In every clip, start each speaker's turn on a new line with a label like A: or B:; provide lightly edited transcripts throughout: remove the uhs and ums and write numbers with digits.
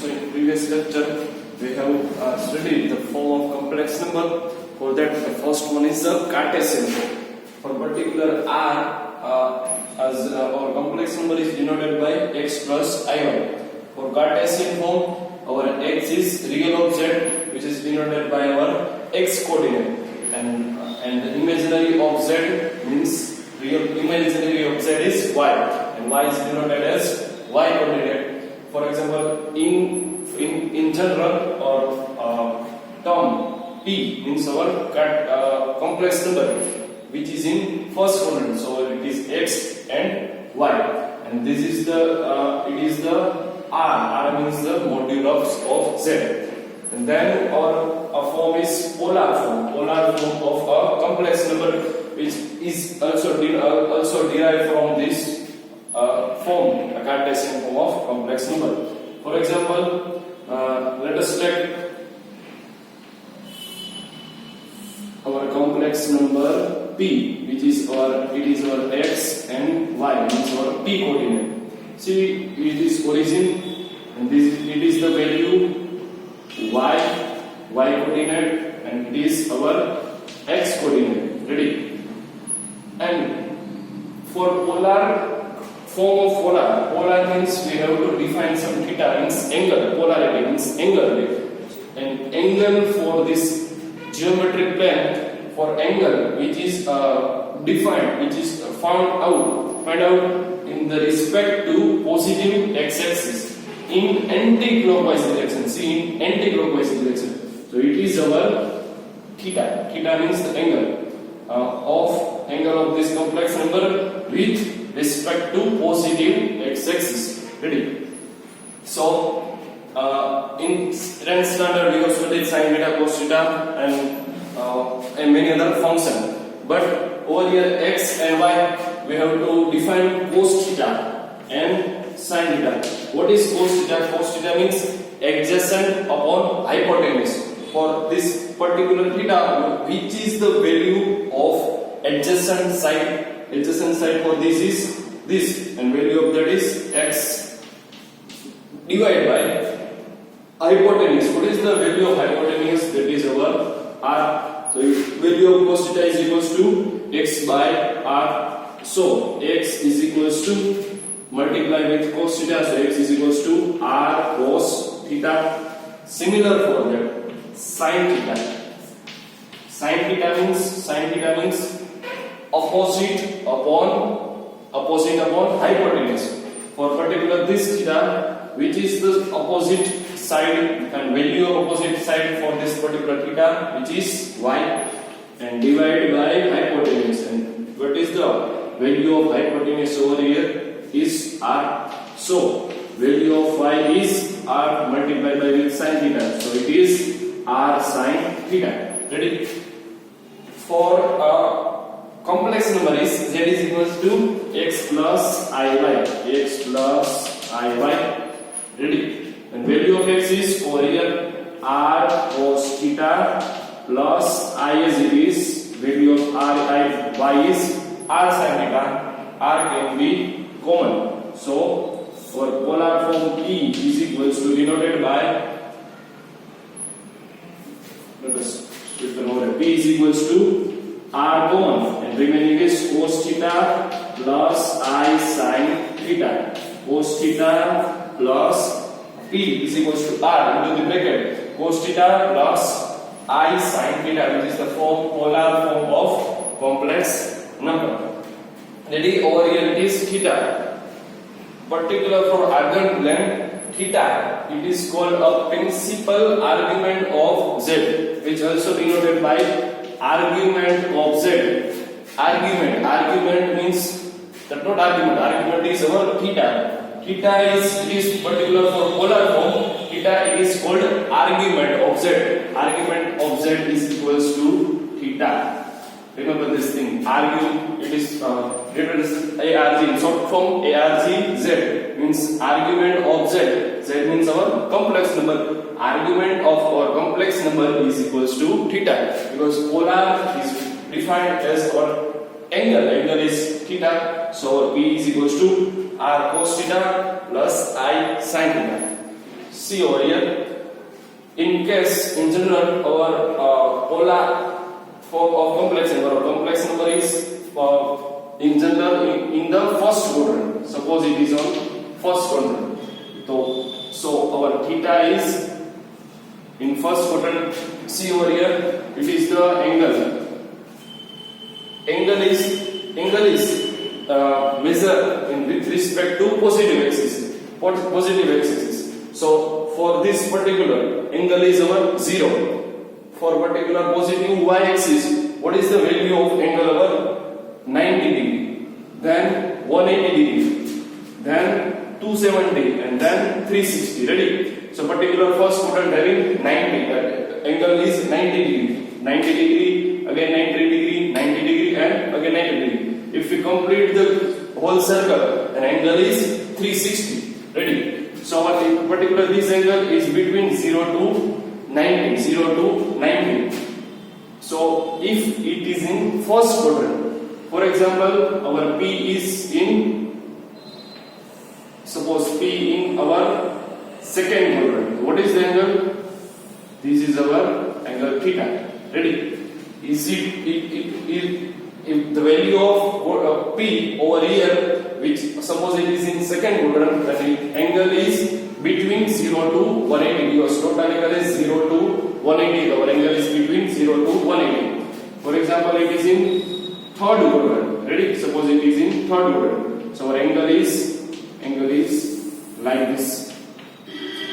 A: So in previous lecture we have studied the form of complex number. For that, the first one is the Cartesian form. For particular r, as our complex number is denoted by x plus iy. For Cartesian form, our x is real object which is denoted by our x coordinate, and the imaginary object means real imaginary object is y, and y is denoted as y coordinate. For example, in general or term p means our complex number which is in first quadrant, so it is x and y, and this is the it is the r means the modulus of z. And then our form is polar form of a complex number, which is also derived from this form, a Cartesian form of complex number. For example, let us take our complex number p, which is our x and y, means our p coordinate. See, it is origin, and it is the value y coordinate, and it is our x coordinate. Ready? And for form of polar means we have to define some theta, means angle. Polarity means angle, and angle for this geometric plane, for angle which is defined, which is found out in the respect to positive x-axis in anti-clockwise direction. See, in anti-clockwise direction. So it is our theta. Theta means the angle of this complex number with respect to positive x-axis. Ready? So in Rand standard we have studied sin beta, cos theta, and many other functions. But over here x and y we have to define cos theta and sin theta. What is cos theta? Cos theta means adjacent upon hypotenuse. For this particular theta, which is the value of adjacent side? Adjacent side for this is this, and value of that is x divided by hypotenuse. What is the value of hypotenuse? That is our r. So value of cos theta is equals to x by r. So x is equals to multiply with cos theta, so x is equals to r cos theta. Similar for that, sin theta. Sin theta means opposite upon hypotenuse. For particular this theta, which is the opposite side, and value of opposite side for this particular theta, which is y, and divided by hypotenuse. And what is the value of hypotenuse over here is r. So value of y is r multiplied by with sin theta. So it is r sin theta. Ready? For complex number is z is equals to x plus iy. X plus iy. Ready? And value of x is over here r cos theta plus I as it is value of y is r sin theta. R can be common. So for polar form P is equals to denoted by, let us shift the order. P is equals to r common, and remaining is cos theta plus I sin theta. Cos theta plus P is equals to r into the bracket cos theta plus I sin theta, which is the polar form of complex number. Ready? Over here it is theta. Particular for argument theta, it is called a principal argument of z, which also denoted by argument of z. Argument means that not argument. Argument is our theta. Theta is particular for polar form. Theta is called argument of z. Argument of z is equals to theta. Remember this thing. It is written as arg, in short form arg z means argument of z. Z means our complex number. Argument of our complex number is equals to theta, because polar is defined as our angle. Angle is theta. So P is equals to r cos theta plus I sin theta. see over here. In general, our polar form of complex number is in general in the first quadrant. Suppose it is on first quadrant. So our theta is in first quadrant. See over here, it is the angle. Angle is measured with respect to positive axis. What positive axis? So for this particular angle is our 0. For particular positive y axis, what is the value of angle our 90 degree, then 180 degree, then 270, and then 360. Ready? So particular first quadrant having 90. Angle is 90 degree. 90 degree, again 90 degree, 90 degree, and again 90 degree. If we complete the whole circle, an angle is 360. Ready? So our particular this angle is between 0 to 90. 0 to 90. So if it is in first quadrant, for example, our P is in, suppose P in our second quadrant. What is the angle? This is our angle theta. Ready? Is if the value of P over here, which suppose it is in second quadrant, then the angle is between 0 to 180, because total angle is 0 to 180. Our angle is between 0 to 180. For example, it is in third quadrant. Ready? Suppose it is in third quadrant. So our angle is like this.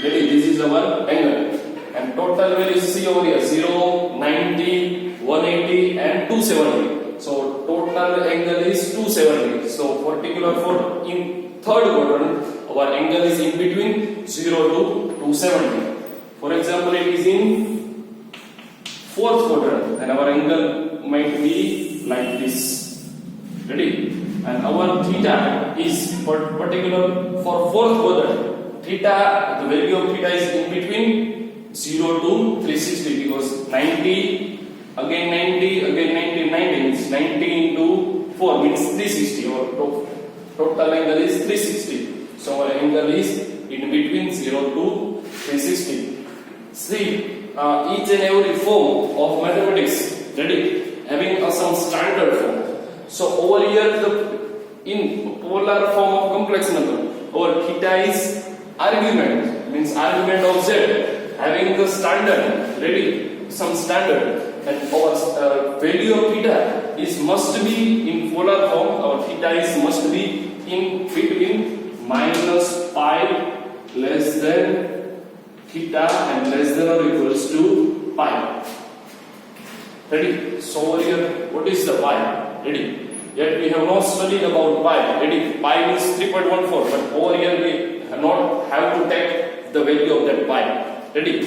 A: Ready? This is our angle. And total value see over here 0, 90, 180 and 270. So total angle is 270. So particular for in third quadrant, our angle is in between 0 to 270. For example, it is in fourth quadrant, and our angle might be like this. Ready? And our theta is particular for fourth quadrant. Theta, the value of theta is in between 0 to 360, because 90, again 90, again 90, 90 means 90 into 4 means 360, or total angle is 360. So our angle is in between 0 to 360. See, each and every form of mathematics, ready, having some standard form. So over here, in polar form of complex number, our theta is argument, means argument of z, having the standard, ready, some standard, and our value of theta is must be in polar form. Our theta is must be in between minus pi less than theta and less than or equals to pi. Ready? So over here, what is the pi? Ready? Yet we have not studied about pi. Ready? Pi means 3.14, but over here we not have to take the value of that pi. Ready?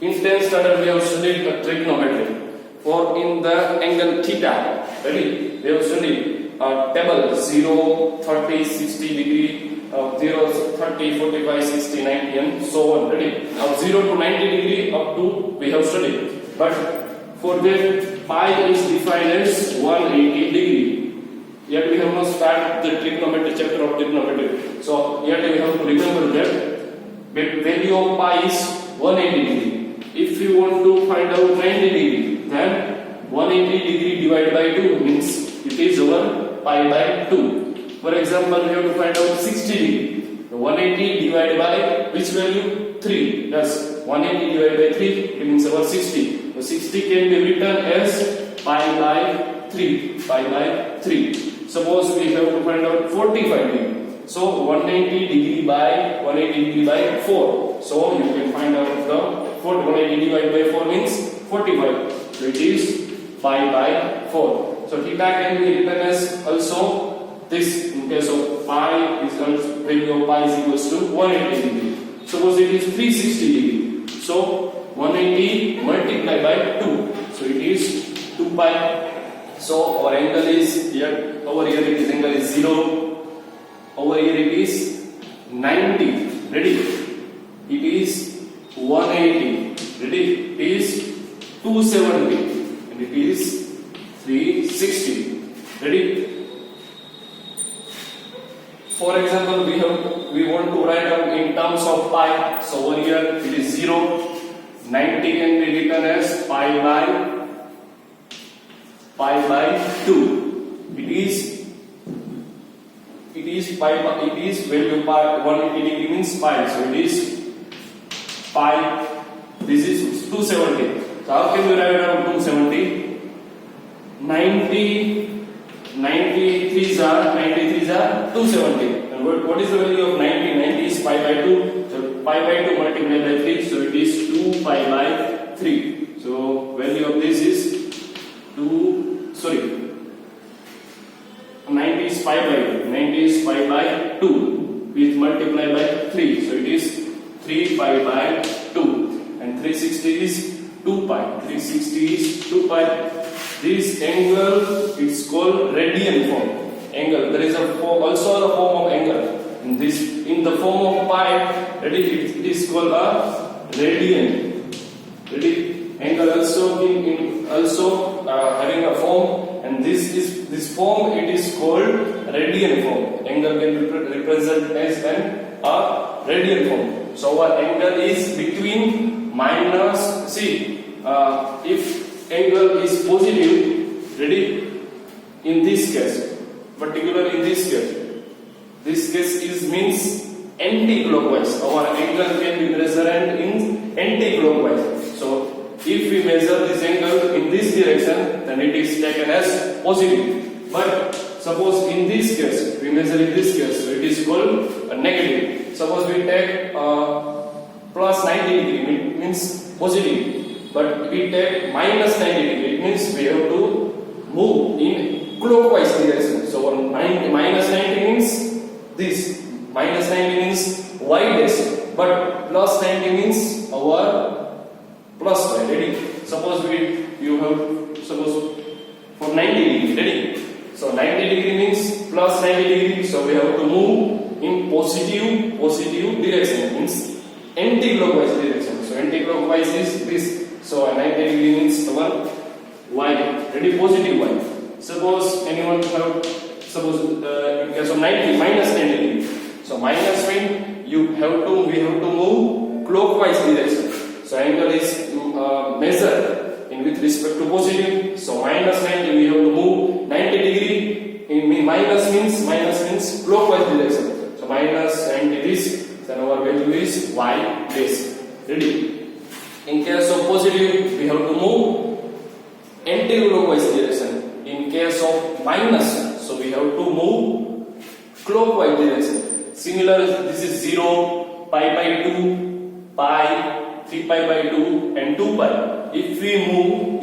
A: In 10th standard we have studied trigonometry. For in the angle theta, ready? We have studied table 0, 30, 60 degree, 0, 30, 45, 60, 90 and so on. Ready? Now 0 to 90 degree up to we have studied. But for that pi is defined as 180 degree. Yet we have not started the trigonometry chapter of trigonometry. So yet we have to remember that value of pi is 180 degree. If you want to find out 90 degree, then 180 degree divided by 2 means it is over pi by 2. For example, we have to find out 60 degree. 180 divided by which value? 3. Thus 180 divided by 3 it means over 60. So 60 can be written as pi by 3. Pi by 3. Suppose we have to find out 45 degree. So 180 degree by 180 degree by 4. So you can find out the 180 divided by 4 means 45. So it is pi by 4. So theta can be written as also this. In case of pi, is value of pi is equals to 180 degree. Suppose it is 360 degree. So 180 multiplied by 2. So it is 2 pi. So our angle is here. Over here it is angle is 0. Over here it is 90. Ready? It is 180. Ready? It is 270. And it is 360. Ready? For example, we want to write down in terms of pi. So over here it is 0. 90 can be written as pi by 2. It is value pi 180 degree means pi. So it is pi. This is 270. So how can we write down 270? 93s are 270. And what is the value of 90? 90 is pi by 2. So pi by 2 multiplied by 3. So it is 2 pi by 3. So value of this is 90 is pi by 2. 90 is pi by 2. Which multiplied by 3. So it is 3 pi by 2. And 360 is 2 pi. 360 is 2 pi. This angle is called radian form. Angle. There is also the form of angle. In the form of pi, it is called a radian. Angle also having a form, and this form it is called radian form. Angle can be represented as a radian form. So our angle is between minus. If angle is positive, in this case, particularly in this case means anti-clockwise. Our angle can be measured in anti-clockwise. So if we measure this angle in this direction, then it is taken as positive. But suppose in this case, we measure in this case, so it is called a negative. Suppose we take plus 90 degree, it means positive. But we take minus 90 degree, it means we have to move in clockwise direction. So minus 90 means this. Minus 90 means y dash. But plus 90 means our plus y. Ready? Suppose for 90 degree. Ready? So 90 degree means plus 90 degree. So we have to move in positive direction. Means anti-clockwise direction. So anti-clockwise is this. So 90 degree means our y. Ready? Positive y. Suppose anyone have in case of 90 minus 90 degree. So minus mean we have to move clockwise direction. So angle is measured in with respect to positive. So minus 90 we have to move 90 degree. Minus means clockwise direction. So minus 90 this, then our value is y dash. Ready? In case of positive, we have to move anti-clockwise direction. In case of minus, so we have to move clockwise direction. Similar, this is 0, pi by 2, pi, 3 pi by 2, and 2 pi. If we move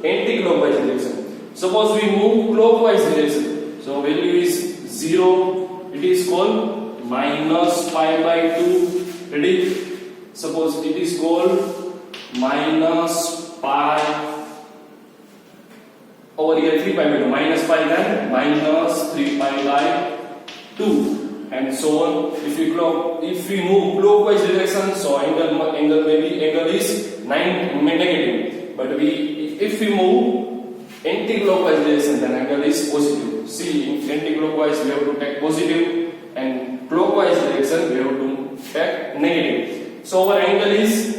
A: anti-clockwise direction. Suppose we move clockwise direction. So value is 0. It is called minus pi by 2. Ready? Suppose it is called minus pi. Over here 3 pi by 2. Minus pi then minus 3 pi by 2. And so on. If we move clockwise direction, so angle is negative. But if we move anti-clockwise direction, then angle is positive. See, in anti-clockwise we have to take positive, and clockwise direction we have to take negative. So our angle is,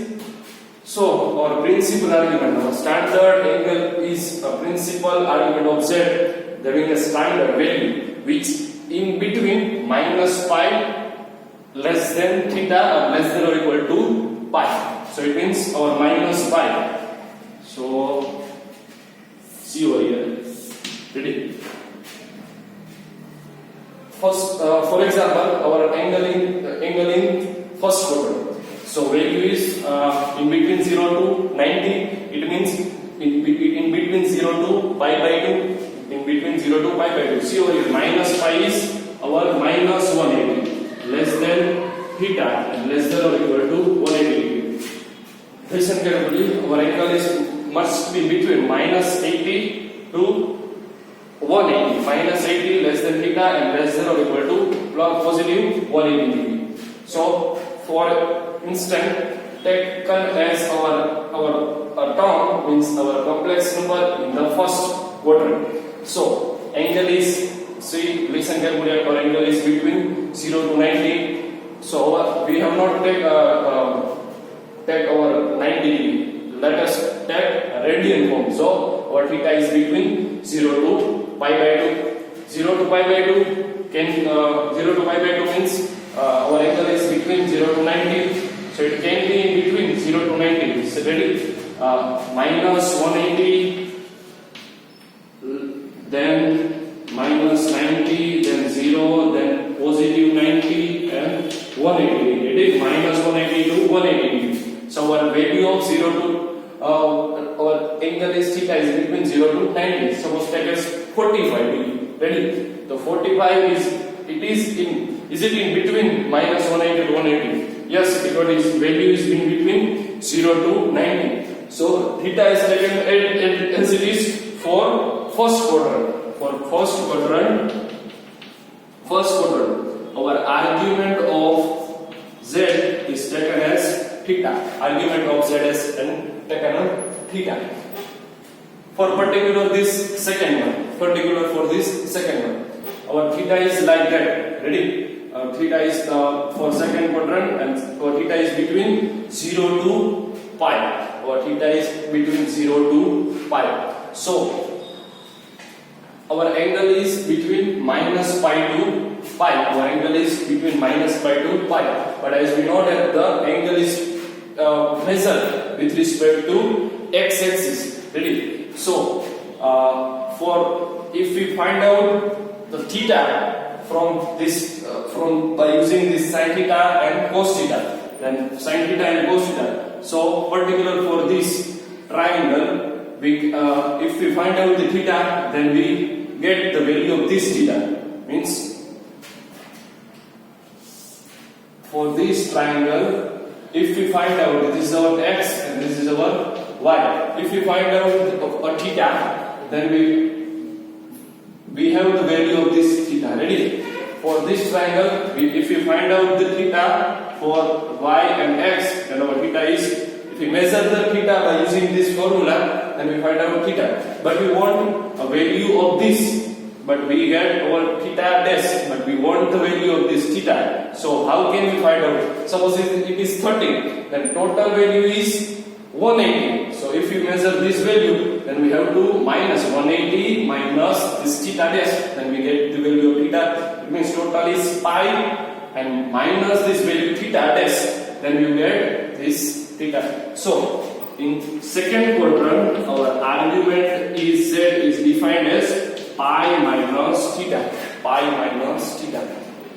A: our principal argument, our standard angle is a principal argument of z having a standard value which in between minus pi less than theta or less than or equal to pi. So it means our minus pi. So see over here. Ready? First, for example, our angle in first quadrant. So value is in between 0 to 90. It means in between 0 to pi by 2. In between 0 to pi by 2. See over here, minus pi is our minus 180. Less than theta and less than or equal to 180. Listen carefully. Our angle must be between minus 80 to 180. Minus 80 less than theta and less than or equal to positive 180 degree. So for instant taken as our term means our complex number in the first quadrant. So angle is see, listen carefully. Our angle is between 0 to 90. So we have not take our 90 degree. Let us take radian form. So our theta is between 0 to pi by 2. 0 to pi by 2 can 0 to pi by 2 means our angle is between 0 to 90. So it can be in between 0 to 90. So ready? Minus 180, then minus 90, then 0, then positive 90 and 180. It is minus 180 to 180. So our value of 0 to our angle is theta is between 0 to 90. Suppose take as 45 degree. Ready? The 45 is it in between minus 180 to 180? Yes, because its value is in between 0 to 90. So theta is taken as it is for first quadrant. For first quadrant, our argument of z is taken as theta. Argument of z is taken as theta. For particular this second one, our theta is like that. Ready? Theta is for second quadrant, and our theta is between 0 to pi. Our theta is between 0 to pi. So our angle is between minus pi to pi. Our angle is between minus pi to pi. But as we know that the angle is measured with respect to x-axis. Ready? So if we find out the theta from this by using this sin theta and cos theta, then sin theta and cos theta. So particular for this triangle, if we find out the theta, then we get the value of this theta. Means for this triangle, if we find out this is our x and this is our y, if we find out a theta, then we have the value of this theta. Ready? For this triangle, if we find out the theta for y and x, then our theta is, if we measure the theta by using this formula, then we find out theta. But we want a value of this, but we get our theta dash, but we want the value of this theta. So how can we find out? Suppose it is 30, then total value is 180. So if we measure this value, then we have to minus 180 minus this theta dash, then we get the value of theta. It means total is pi and minus this value theta dash, then you get this theta. So in second quadrant, our argument is z is defined as pi minus theta. Pi minus theta.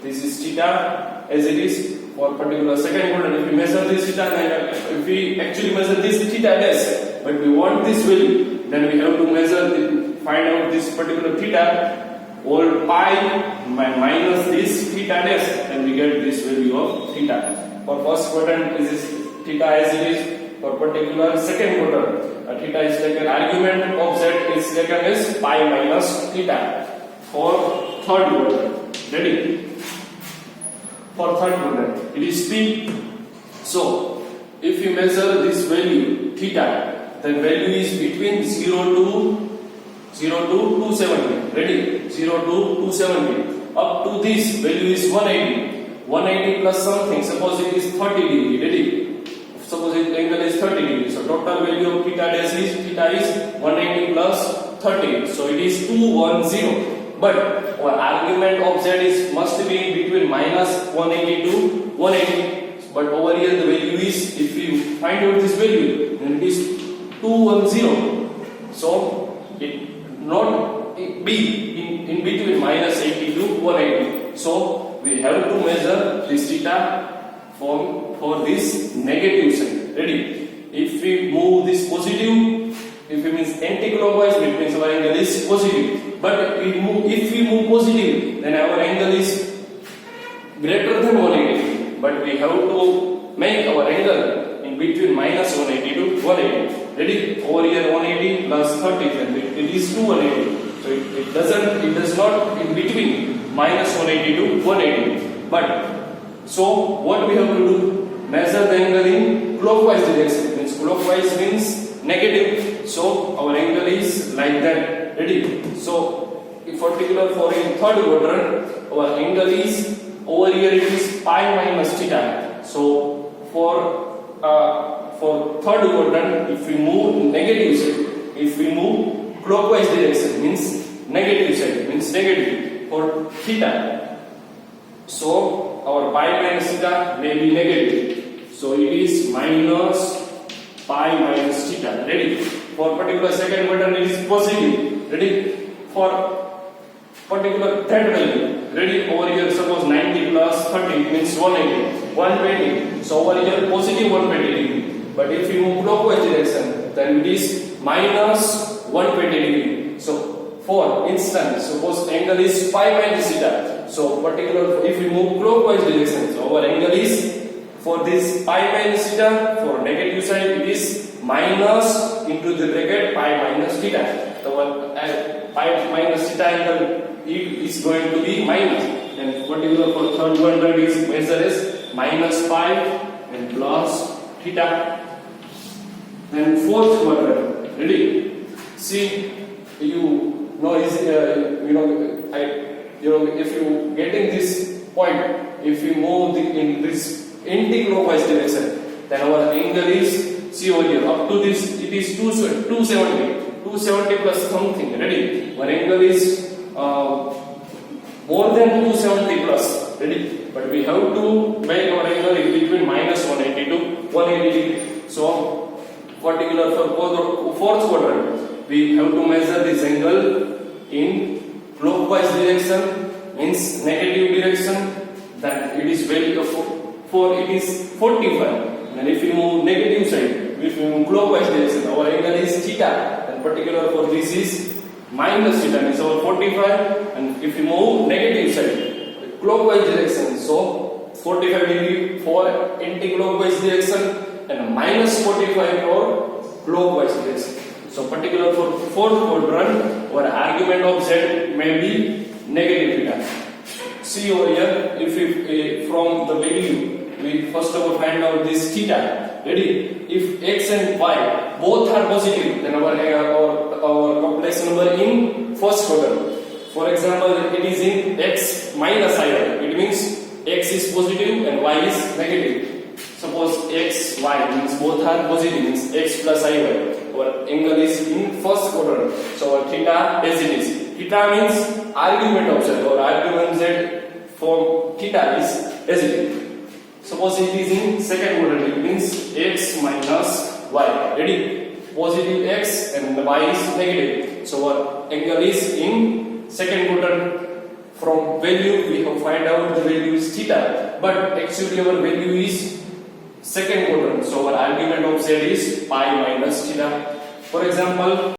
A: This is theta as it is for particular second quadrant. If we measure this theta, then if we actually measure this theta dash, but we want this value, then we have to find out this particular theta. All pi minus this theta dash, then we get this value of theta. For first quadrant, this is theta as it is. For particular second quadrant, theta is taken. Argument of z is taken as pi minus theta. For third quadrant, ready? For third quadrant, it is p. So if you measure this value theta, then value is between 0 to 270. Ready? 0 to 270. Up to this value is 180. 180 plus something. Suppose it is 30 degree. Ready? Suppose the angle is 30 degree. So total value of theta is 180 plus 30. So it is 210. But our argument of z must be between minus 180 to 180. But over here the value is, if we find out this value, then it is 210. So it not be in between minus 80 to 180. So we have to measure this theta for this negative side. Ready? If we move this positive, if it means anti-clockwise, it means our angle is positive. But if we move positive, then our angle is greater than 180. But we have to make our angle in between minus 180 to 180. Ready? Over here 180 plus 30, then it is 280. So it does not in between minus 180 to 180. But so what we have to do? Measure the angle in clockwise direction. Means clockwise means negative. So our angle is like that. Ready? So if particular for in third quadrant, our angle is over here it is pi minus theta. So for third quadrant, if we move negative side, if we move clockwise direction means negative side means negative for theta. So our pi minus theta may be negative. So it is minus pi minus theta. Ready? For particular second quadrant it is positive. Ready? For particular third value. Ready? Over here suppose 90 plus 30 means 180. 120. So over here positive 120 degree. But if we move clockwise direction, then it is minus 120 degree. So for instance, suppose angle is pi minus theta. So particular if we move clockwise direction, so our angle is for this pi minus theta, for negative side it is minus into the bracket pi minus theta. So pi minus theta angle is going to be minus, and particular for third quadrant is measure as minus pi and plus theta. Then fourth quadrant, ready? See, you know is if you getting this point, if you move in this anti-clockwise direction, then our angle is, see over here, up to this it is 270 plus something. Ready? Our angle is more than 270 plus. Ready? But we have to make our angle in between minus 180 to 180 degree. So particular for fourth quadrant, we have to measure this angle in clockwise direction means negative direction, then it is value of for it is 45. And if we move negative side, if we move clockwise direction, our angle is theta, and particular for this is minus theta is our 45. And if we move negative side clockwise direction, so 45 degree for anti-clockwise direction and minus 45 for clockwise direction. So particular for fourth quadrant, our argument of z may be negative theta. See over here, if we from the value we first of all find out this theta. Ready? If x and y both are positive, then our complex number in first quadrant. For example, it is in x minus I. It means x is positive and y is negative. Suppose x, y means both are positive, means x plus I. Our angle is in first quadrant. So our theta as it is. Theta means argument of z, or argument z for theta is as it is. Suppose it is in second quadrant, it means x minus y. Ready? Positive x and y is negative. So our angle is in second quadrant. From value we have find out the value is theta, but actually our value is second quadrant. So our argument of z is pi minus theta. For example,